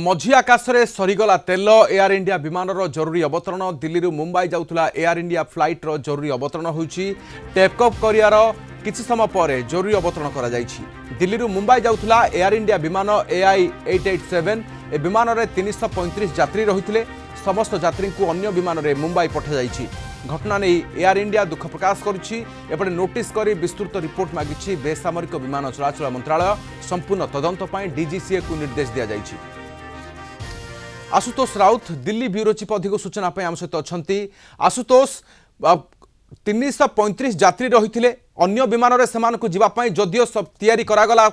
मझी आकाशरे सरीगला तेल air India विमानर जरूरी अवतरण दिल्ली मुंबई जाऊला एयर इंडिया फ्लाइटर जरूरी अवतरण होइछि टेकअप करियार किछि समय पर जरूरी अवतरण करा जाइछि। दिल्ली मुंबई जाऊला एयर इंडिया विमान AI 887 ए विमान में 335 यात्री रहिथिले समस्त यात्री को अन्य विमान में मुंबई पठा जाइछि। घटना नहीं एयर इंडिया दुख प्रकाश करुछि एपटे नोटिस करी विस्तृत रिपोर्ट मागिछि बेसामरिक विमान चलाचल मंत्रालय संपूर्ण तदंत पई DGCA को निर्देश दिया जाइछि। आशुतोष राउत दिल्ली ब्यूरो चीफ अधिक सूचना आम सहित अच्छा। आशुतोष 335 यात्री रही अन्य विमान से जावाई जदियो सब तैयारी करागला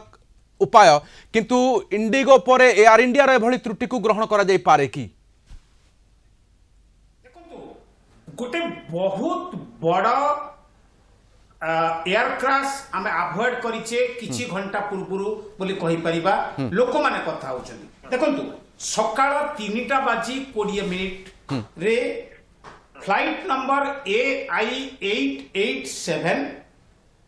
उपाय किंतु इंडिगो पर एयर इंडिया एभली त्रुटि को ग्रहण करा जाई पारे कि गोटे बहुत बड़ एयरक्राफ्ट आम अभॉइड करिचे किछि घंटा पूर्व बोली कहि परिबा लोक माने कथा होचंदी। देखंतु सकाळ 3:20 रे फ्लाइट नंबर AI 887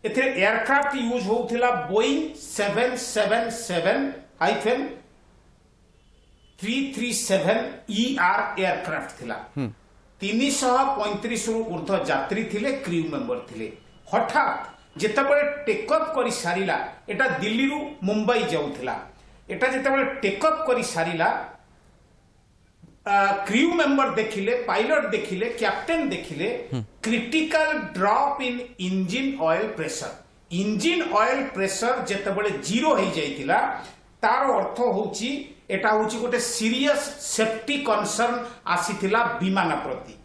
एथे एयरक्राफ्ट यूज होउथिला बोइंग 737-337ER एयरक्राफ्ट थिला। 335 ऊर्ध्व यात्री थिले क्रू मेंबर थिले। हठात जेतेबेले टेकअप करि सारिला एटा दिल्ली रु मुंबई जाउथिला एटा जेतेबेले टेकअप करि सारिला क्रू मेंबर देखिले पायलट देखिले कैप्टन देखिले critical drop in engine oil pressure जेतेबेले जीरो हो जाइतिला तार अर्थ होची एटा होची गोटे सीरियस सेफ्टी कंसर्न आसीथिला विमान प्रति।